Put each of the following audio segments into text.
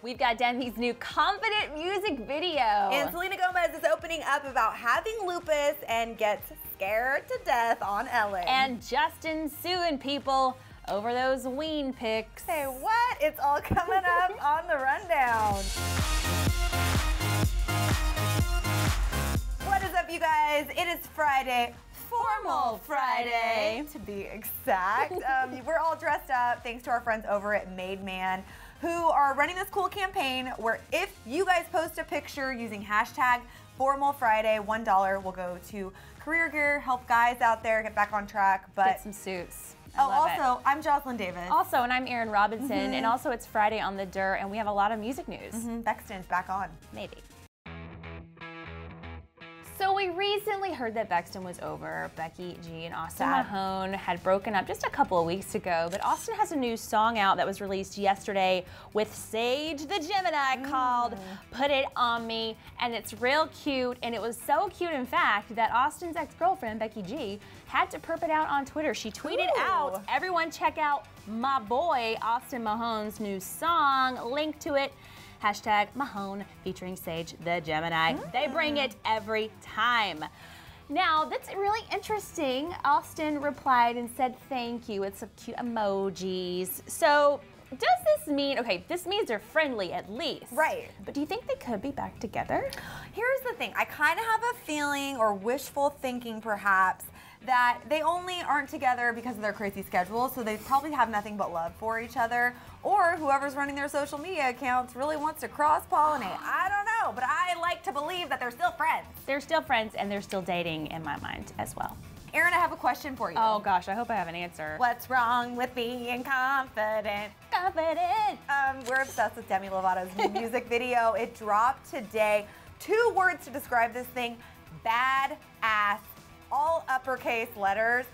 We've got Demi's new Confident music video. And Selena Gomez is opening up about having lupus and gets scared to death on Ellen. And Justin suing people over those ween pics. Say what? It's all coming up on the rundown. What is up, you guys? It is Friday. Formal Friday, to be exact. We're all dressed up thanks to our friends over at Made Man, who are running this cool campaign where if you guys post a picture using hashtag Formal Friday, $1 will go to Career Gear, help guys out there get back on track. But get some suits. I'm Jocelyn Davis. Also, and I'm Erin Robinson, and also it's Friday on the Dirt, and we have a lot of music news. Bexton's back on. Maybe. So we recently heard that Bexton was over. Becky G and Austin Mahone had broken up just a couple of weeks ago, but Austin has a new song out that was released yesterday with Sage the Gemini called Put It On Me, and it's real cute, and it was so cute, in fact, that Austin's ex-girlfriend, Becky G, had to perp it out on Twitter. She tweeted out, "Everyone check out my boy Austin Mahone's new song, link to it. Hashtag Mahone featuring Sage the Gemini." They bring it every time. Now, that's really interesting. Austin replied and said thank you with some cute emojis. So, does this mean, okay, this means they're friendly at least. Right. But do you think they could be back together? Here's the thing. I kind of have a feeling, or wishful thinking perhaps, that they only aren't together because of their crazy schedules, so they probably have nothing but love for each other, or whoever's running their social media accounts really wants to cross-pollinate. I don't know, but I like to believe that they're still friends. They're still friends, and they're still dating in my mind as well. Erin, I have a question for you. Oh gosh, I hope I have an answer. What's wrong with being confident? Confident. We're obsessed with Demi Lovato's new music video. It dropped today. 2 words to describe this thing: badass. All uppercase letters.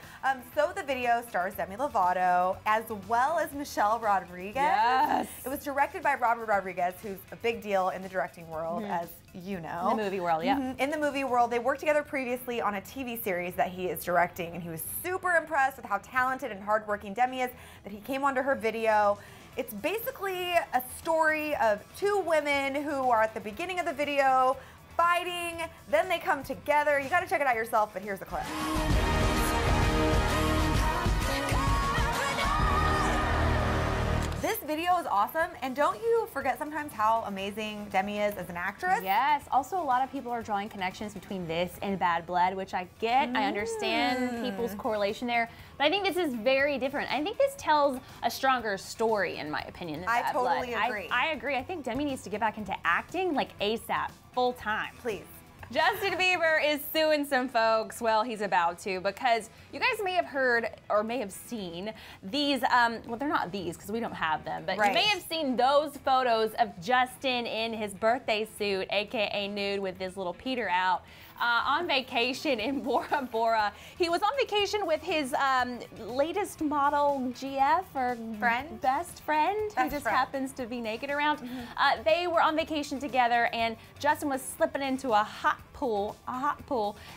So the video stars Demi Lovato as well as Michelle Rodriguez. Yes. It was directed by Robert Rodriguez, who's a big deal in the directing world, as you know. In the movie world, yeah. In the movie world, they worked together previously on a TV series that he is directing, and he was super impressed with how talented and hardworking Demi is that he came onto her video. It's basically a story of 2 women who are at the beginning of the video fighting, then they come together. You gotta check it out yourself, but here's the clip. This video is awesome, and don't you forget sometimes how amazing Demi is as an actress? Yes, also a lot of people are drawing connections between this and Bad Blood, which I get. I understand people's correlation there, but I think this is very different. I think this tells a stronger story, in my opinion, than Bad Blood. I totally agree. I agree. I think Demi needs to get back into acting like ASAP, full time. Please. Justin Bieber is suing some folks. Well, he's about to, because you guys may have heard or may have seen these, well, they're not these because we don't have them, but you may have seen those photos of Justin in his birthday suit, aka nude, with his little Peter out, on vacation in Bora Bora. He was on vacation with his latest model GF, or best friend, who just happens to be naked around. They were on vacation together, and Justin was slipping into a hot pool,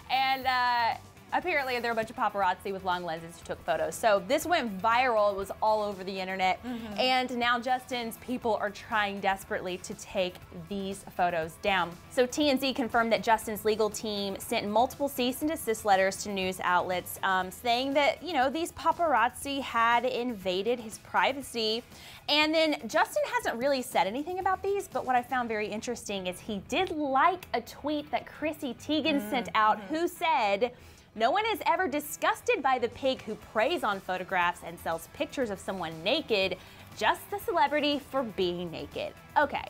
and apparently there were a bunch of paparazzi with long lenses who took photos. So this went viral. It was all over the internet. And now Justin's people are trying desperately to take these photos down. So TMZ confirmed that Justin's legal team sent multiple cease and desist letters to news outlets saying that, you know, these paparazzi had invaded his privacy. And then Justin hasn't really said anything about these, but what I found very interesting is he did like a tweet that Chrissy Teigen sent out, who said, "No one is ever disgusted by the pig who preys on photographs and sells pictures of someone naked, just the celebrity for being naked." Okay.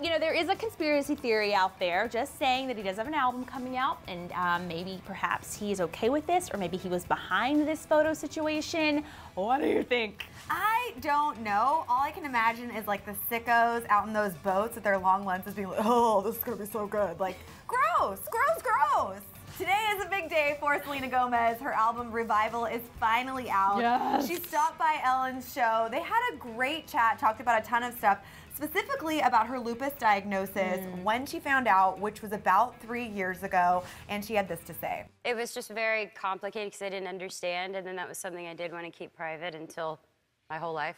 You know, there is a conspiracy theory out there just saying that he does have an album coming out, and maybe perhaps he is okay with this, or maybe he was behind this photo situation. What do you think? I don't know. All I can imagine is like the sickos out in those boats with their long lenses being like, "Oh, this is gonna be so good." Like, gross, gross, gross. Today is a big day for Selena Gomez. Her album Revival is finally out. Yes. She stopped by Ellen's show. They had a great chat, talked about a ton of stuff, specifically about her lupus diagnosis, when she found out, which was about 3 years ago, and she had this to say. It was just very complicated because I didn't understand, and then that was something I did want to keep private until my whole life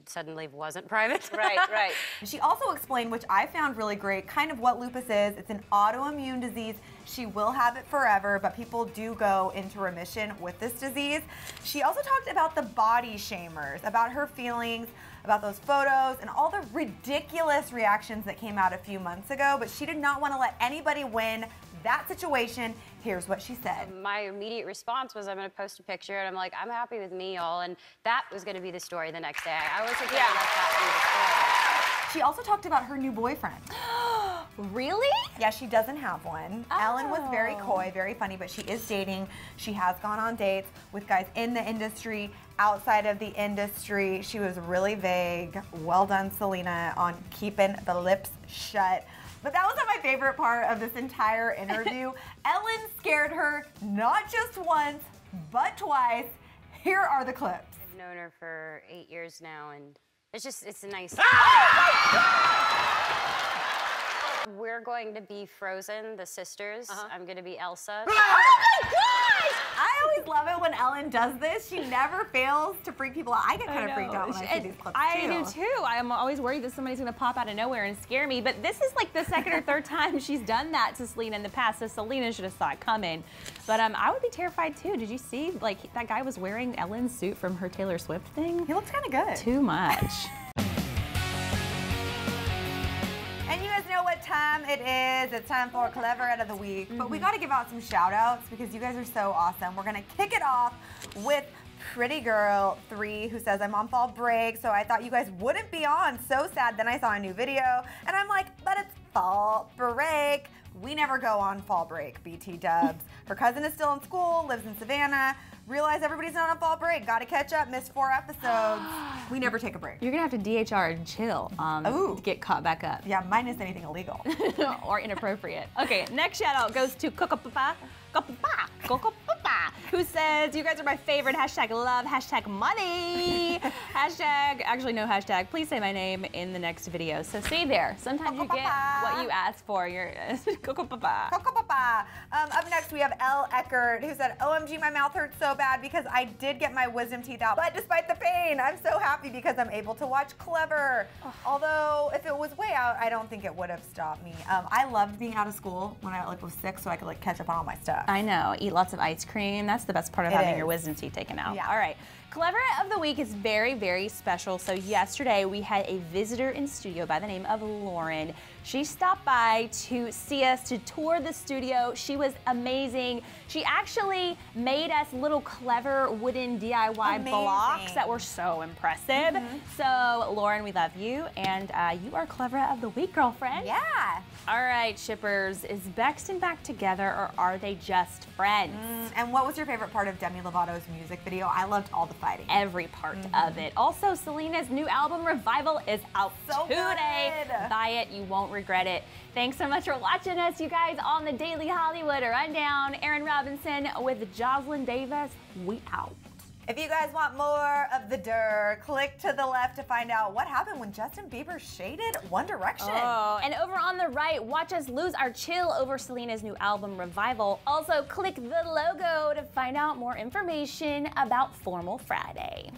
suddenly wasn't private. Right, right. She also explained, which I found really great, kind of what lupus is. It's an autoimmune disease. She will have it forever, but people do go into remission with this disease. She also talked about the body shamers, about her feelings, about those photos, and all the ridiculous reactions that came out a few months ago, but she did not want to let anybody win that situation. Here's what she said. My immediate response was, I'm going to post a picture, and I'm like, I'm happy with me, y'all, and that was going to be the story the next day. I wasn't going to let that She also talked about her new boyfriend. Really? Yeah, she doesn't have one. Oh. Ellen was very coy, very funny, but she is dating. She has gone on dates with guys in the industry, outside of the industry. She was really vague. Well done, Selena, on keeping the lips shut. But that wasn't my favorite part of this entire interview. Ellen scared her not just once, but twice. Here are the clips. I've known her for 8 years now, and it's a nice... We're going to be Frozen, the sisters. I'm going to be Elsa. Oh my gosh! I always love it when Ellen does this. She never fails to freak people out. I get kind of freaked out when I see these clips I do too. I'm always worried that somebody's going to pop out of nowhere and scare me. But this is like the second or third time she's done that to Selena in the past. So Selena should have saw it coming. But I would be terrified too. Did you see, like, that guy was wearing Ellen's suit from her Taylor Swift thing? He looks kind of good. Too much. And you guys know what time it is. It's time for Cleverette of the Week. But we got to give out some shout outs because you guys are so awesome. We're going to kick it off with Pretty Girl 3, who says, I'm on fall break, so I thought you guys wouldn't be on. So sad. Then I saw a new video, and I'm like, but it's fall break. We never go on fall break, BT dubs. Her cousin is still in school, lives in Savannah. Realize everybody's not on fall break. Got to catch up. Missed 4 episodes. We never take a break. You're going to have to DHR and chill to get caught back up. Yeah, minus anything illegal. Or inappropriate. Okay, next shout out goes to Kokopapa, who says, you guys are my favorite, hashtag love, hashtag money, hashtag, actually no hashtag, please say my name in the next video. So see there, sometimes you get what you ask for. You're Kokopapa. Kokopapa. Up next we have Elle Eckert, who said, OMG, my mouth hurts so bad because I did get my wisdom teeth out, but despite the pain, I'm so happy because I'm able to watch Clever. Although, if it was way out, I don't think it would have stopped me. I loved being out of school when I was sick so I could catch up on all my stuff. I know, eat lots of ice cream. That's the best part of having your wisdom teeth taken out. Yeah. All right. Cleverette of the Week is very, very special. So yesterday we had a visitor in studio by the name of Lauren. She stopped by to see us, to tour the studio. She was amazing. She actually made us little clever wooden DIY blocks that were so impressive. So Lauren, we love you, and you are Cleverette of the Week, girlfriend. Yeah. All right, shippers, is Bexton back together or are they just friends? And what was your favorite part of Demi Lovato's music video? I loved all the fighting. Every part of it. Also, Selena's new album, Revival, is out today. Good. Buy it, you won't regret it. Thanks so much for watching us, you guys, on the Daily Hollywood Rundown. Aaron Robinson with Jocelyn Davis. We out. If you guys want more of the dirt, click to the left to find out what happened when Justin Bieber shaded One Direction. Oh, and over on the right, watch us lose our chill over Selena's new album, Revival. Also, click the logo to find out more information about Formal Friday.